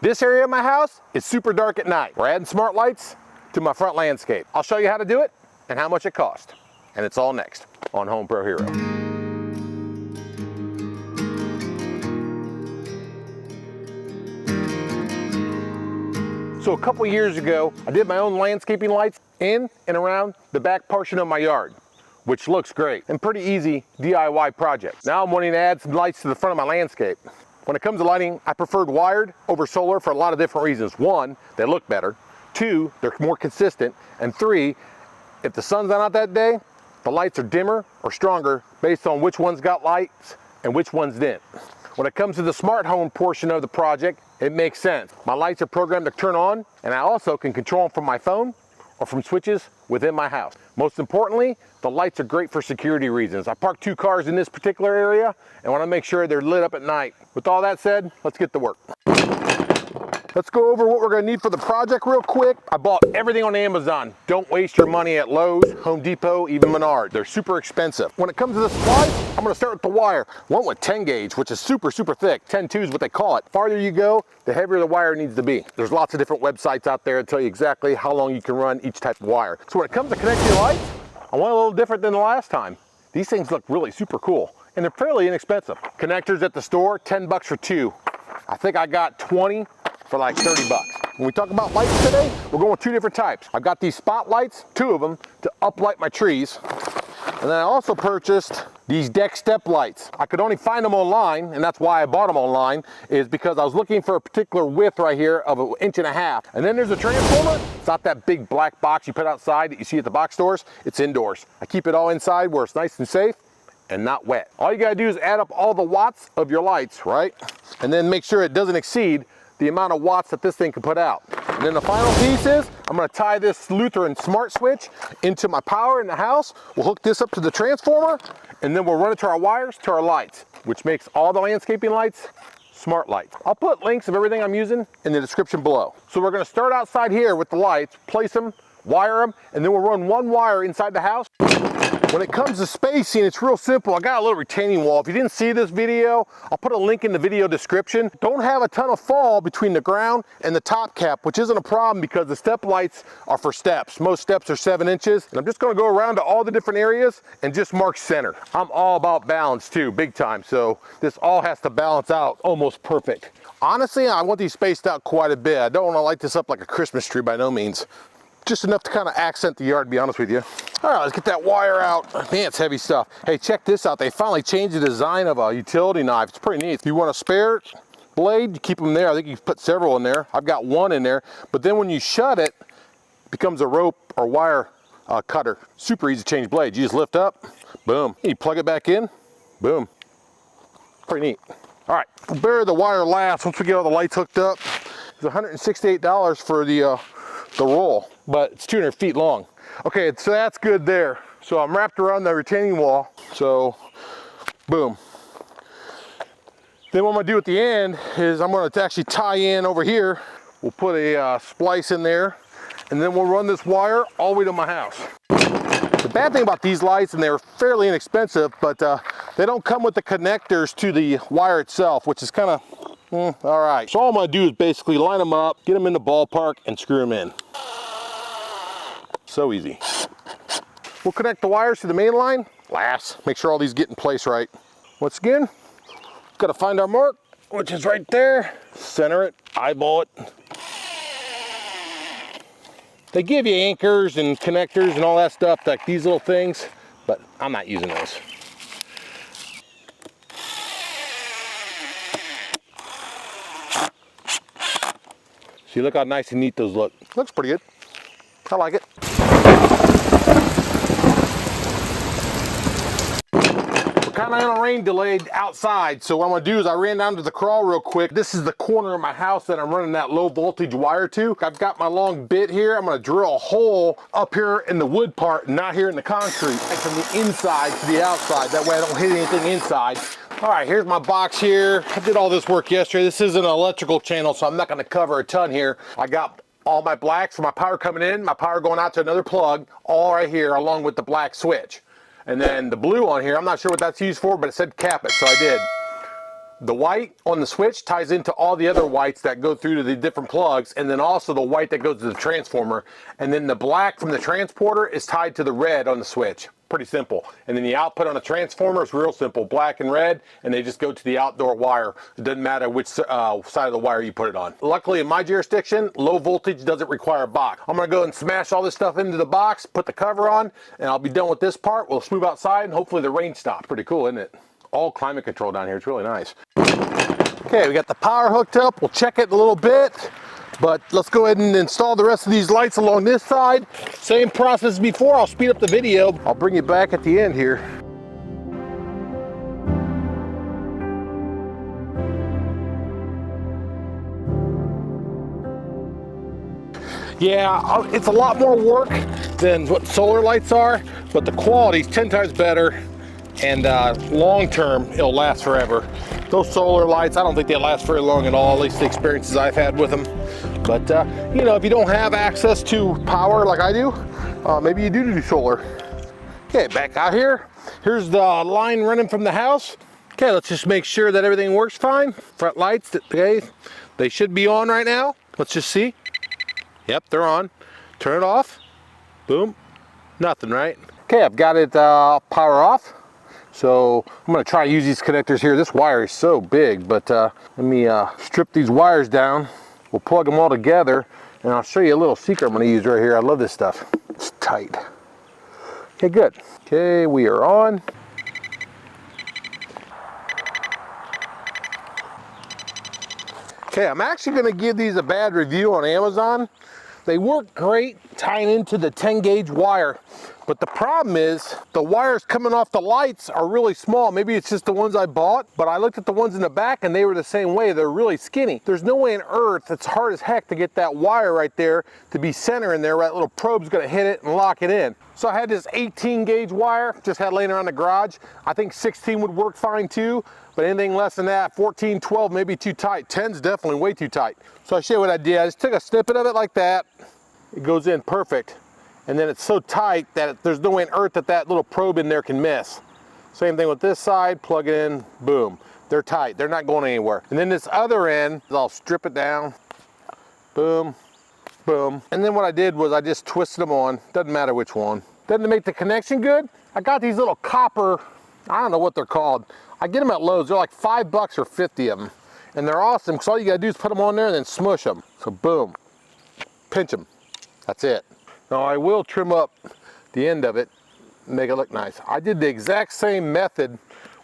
This area of my house is super dark at night. We're adding smart lights to my front landscape. I'll show you how to do it and how much it costs. And it's all next on HomeProhero. So a couple years ago, I did my own landscaping lights in and around the back portion of my yard, which looks great and pretty easy DIY project. Now I'm wanting to add some lights to the front of my landscape. When it comes to lighting, I preferred wired over solar for a lot of different reasons. One, they look better. Two, they're more consistent. And three, if the sun's not out that day, the lights are dimmer or stronger based on which ones got lights and which ones didn't. When it comes to the smart home portion of the project, it makes sense. My lights are programmed to turn on, and I also can control them from my phone or from switches within my house. Most importantly, the lights are great for security reasons. I parked 2 cars in this particular area and want to make sure they're lit up at night. With all that said, let's get to work. Let's go over what we're going to need for the project real quick. I bought everything on Amazon. Don't waste your money at Lowe's, Home Depot, even Menards. They're super expensive. When it comes to the supplies, I'm going to start with the wire. One with 10 gauge, which is super thick. 10-2 is what they call it. The farther you go, the heavier the wire needs to be. There's lots of different websites out there that tell you exactly how long you can run each type of wire. So when it comes to connecting lights, I want a little different than the last time. These things look really super cool, and they're fairly inexpensive. Connectors at the store, 10 bucks for 2. I think I got 20 for like 30 bucks. When we talk about lights today, we're going with 2 different types. I've got these spotlights, 2 of them, to uplight my trees. And then I also purchased these deck step lights. I could only find them online, and that's why I bought them online, is because I was looking for a particular width right here of 1.5 inches. And then there's a transformer. It's not that big black box you put outside that you see at the box stores. It's indoors. I keep it all inside where it's nice and safe and not wet. All you gotta do is add up all the watts of your lights, right? And then make sure it doesn't exceed the amount of watts that this thing can put out. And then the final piece is, I'm gonna tie this Lutheran smart switch into my power in the house. We'll hook this up to the transformer, and then we'll run it to our wires, to our lights, which makes all the landscaping lights smart lights. I'll put links of everything I'm using in the description below. So we're gonna start outside here with the lights, place them, wire them, and then we'll run 1 wire inside the house. When it comes to spacing, it's real simple. I got a little retaining wall. If you didn't see this video, I'll put a link in the video description. Don't have a ton of fall between the ground and the top cap, which isn't a problem because the step lights are for steps. Most steps are 7 inches. And I'm just gonna go around to all the different areas and just mark center. I'm all about balance too, big time. So this all has to balance out almost perfect. Honestly, I want these spaced out quite a bit. I don't wanna light this up like a Christmas tree by no means. Just enough to kind of accent the yard, to be honest with you. All right, let's get that wire out. Man, it's heavy stuff. Hey, check this out. They finally changed the design of a utility knife. It's pretty neat. If you want a spare blade, you keep them there. I think you can put several in there. I've got 1 in there. But then when you shut it, it becomes a rope or wire cutter. Super easy to change blades. You just lift up, boom. You plug it back in, boom. Pretty neat. All right, we'll bury the wire last once we get all the lights hooked up. It's $168 for the roll, but it's 200 feet long. Okay, so that's good there. So I'm wrapped around the retaining wall, so boom. Then what I'm gonna do at the end is I'm gonna actually tie in over here. We'll put a splice in there, and then we'll run this wire all the way to my house. The bad thing about these lights, and they're fairly inexpensive, but they don't come with the connectors to the wire itself, which is kind of, all right. So all I'm gonna do is basically line them up, get them in the ballpark, and screw them in. So easy. We'll connect the wires to the main line last. Make sure all these get in place right. Once again, gotta find our mark, which is right there. Center it, eyeball it. They give you anchors and connectors and all that stuff, like these little things, but I'm not using those. See, look how nice and neat those look. Looks pretty good. I like it. We're kind of on a rain delayed outside, so what I'm gonna do is I ran down to the crawl real quick. This is the corner of my house that I'm running that low voltage wire to. I've got my long bit here. I'm gonna drill a hole up here in the wood part, not here in the concrete, like from the inside to the outside. That way I don't hit anything inside. All right, here's my box here. I did all this work yesterday. This is an electrical channel, so I'm not gonna cover a ton here. I got all my blacks for my power coming in, my power going out to another plug, all right here along with the black switch. And then the blue on here, I'm not sure what that's used for, but it said cap it, so I did. The white on the switch ties into all the other whites that go through to the different plugs, and then also the white that goes to the transformer. And then the black from the transporter is tied to the red on the switch. Pretty simple. And then the output on a transformer is real simple, black and red, and they just go to the outdoor wire. It doesn't matter which side of the wire you put it on. Luckily in my jurisdiction, low voltage doesn't require a box. I'm gonna go and smash all this stuff into the box, put the cover on, and I'll be done with this part. We'll move outside and hopefully the rain stops. Pretty cool, isn't it? All climate control down here, it's really nice. Okay, we got the power hooked up. We'll check it in a little bit. But let's go ahead and install the rest of these lights along this side. Same process as before. I'll speed up the video. I'll bring you back at the end here. Yeah, it's a lot more work than what solar lights are, but the quality's 10 times better, and long term, it'll last forever. Those solar lights, I don't think they last very long at all, at least the experiences I've had with them. But, you know, if you don't have access to power like I do, maybe you do solar. Okay, back out here. Here's the line running from the house. Okay, let's just make sure that everything works fine. Front lights, okay, they should be on right now. Let's just see. Yep, they're on. Turn it off. Boom. Nothing, right? Okay, I've got it power off. So I'm gonna try to use these connectors here. This wire is so big, but let me strip these wires down. We'll plug them all together, and I'll show you a little secret I'm gonna use right here. I love this stuff. It's tight. Okay, good. Okay, we are on. Okay, I'm actually gonna give these a bad review on Amazon. They work great tying into the 10 gauge wire. But the problem is the wires coming off the lights are really small. Maybe it's just the ones I bought, but I looked at the ones in the back and they were the same way. They're really skinny. There's no way on earth, it's hard as heck to get that wire right there to be center in there. That little probe's gonna hit it and lock it in. So I had this 18 gauge wire, just had laying around the garage. I think 16 would work fine too, but anything less than that, 14, 12 may be too tight. 10's definitely way too tight. So I'll show you what I did. I just took a snippet of it like that. It goes in perfect. And then it's so tight that there's no way on earth that that little probe in there can miss. Same thing with this side, plug it in, boom. They're tight, they're not going anywhere. And then this other end, I'll strip it down, boom, boom. And then what I did was I just twisted them on, doesn't matter which one. Doesn't make the connection good. I got these little copper, I don't know what they're called. I get them at Lowe's, they're like $5 or 50 of them. And they're awesome, because all you gotta do is put them on there and then smush them. So boom, pinch them, that's it. Now I will trim up the end of it, make it look nice. I did the exact same method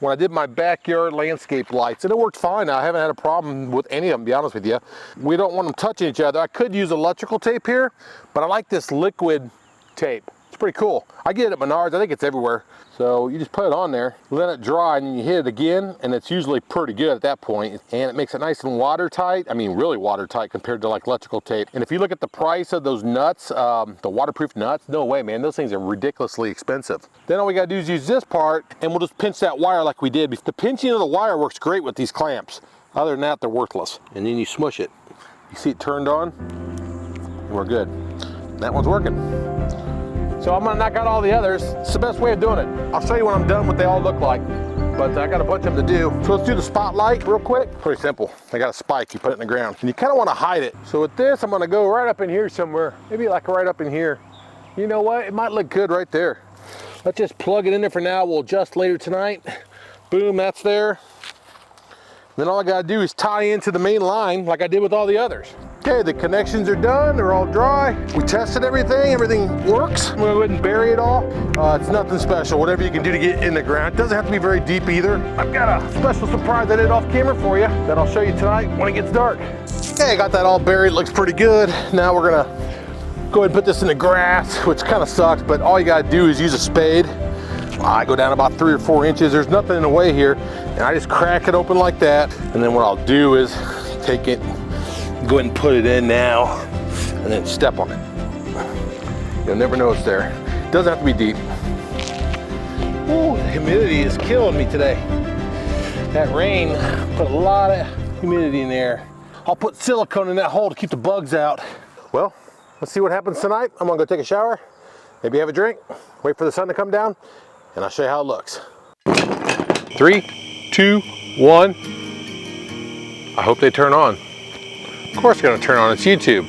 when I did my backyard landscape lights, and it worked fine. I haven't had a problem with any of them, to be honest with you. We don't want them touching each other. I could use electrical tape here, but I like this liquid tape. It's pretty cool. I get it at Menards, I think it's everywhere. So you just put it on there, let it dry, and then you hit it again, and it's usually pretty good at that point. And it makes it nice and watertight. I mean, really watertight compared to like electrical tape. And if you look at the price of those nuts, the waterproof nuts, no way, man, those things are ridiculously expensive. Then all we gotta do is use this part, and we'll just pinch that wire like we did. The pinching of the wire works great with these clamps. Other than that, they're worthless. And then you smush it. You see it turned on, and we're good. That one's working. So I'm gonna knock out all the others. It's the best way of doing it. I'll show you when I'm done what they all look like, but I got a bunch of them to do. So let's do the spotlight real quick. Pretty simple. I got a spike, you put it in the ground. And you kinda wanna hide it. So with this, I'm gonna go right up in here somewhere. Maybe like right up in here. You know what, it might look good right there. Let's just plug it in there for now. We'll adjust later tonight. Boom, that's there. Then all I gotta do is tie into the main line like I did with all the others. Okay, the connections are done, they're all dry. We tested everything works. I'm gonna go ahead and bury it all. It's nothing special, whatever you can do to get in the ground. It doesn't have to be very deep either. I've got a special surprise I did off camera for you that I'll show you tonight when it gets dark. Okay, I got that all buried, looks pretty good. Now we're gonna go ahead and put this in the grass, which kind of sucks, but all you gotta do is use a spade. I go down about 3 or 4 inches. There's nothing in the way here. And I just crack it open like that. And then what I'll do is take it, go ahead and put it in now, and then step on it. You'll never know it's there. It doesn't have to be deep. Ooh, the humidity is killing me today. That rain put a lot of humidity in there. I'll put silicone in that hole to keep the bugs out. Well, let's see what happens tonight. I'm gonna go take a shower, maybe have a drink, wait for the sun to come down, and I'll show you how it looks. 3, 2, 1, I hope they turn on. Of course it's gonna turn on, it's YouTube.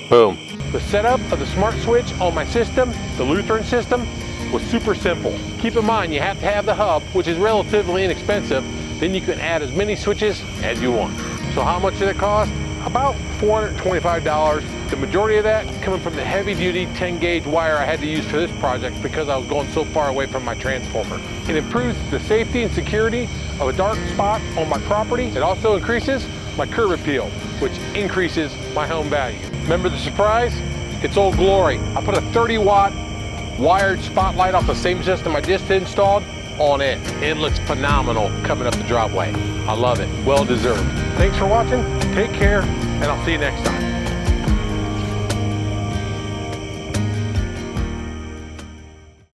Boom. The setup of the smart switch on my system, the Lutheran system, was super simple. Keep in mind, you have to have the hub, which is relatively inexpensive. Then you can add as many switches as you want. So how much did it cost? About $425. The majority of that coming from the heavy duty 10 gauge wire I had to use for this project because I was going so far away from my transformer. It improves the safety and security of a dark spot on my property. It also increases my curb appeal, which increases my home value. Remember the surprise? It's Old Glory. I put a 30-watt wired spotlight off the same system I just installed on it. It looks phenomenal coming up the driveway. I love it. Well deserved. Thanks for watching. Take care, and I'll see you next time.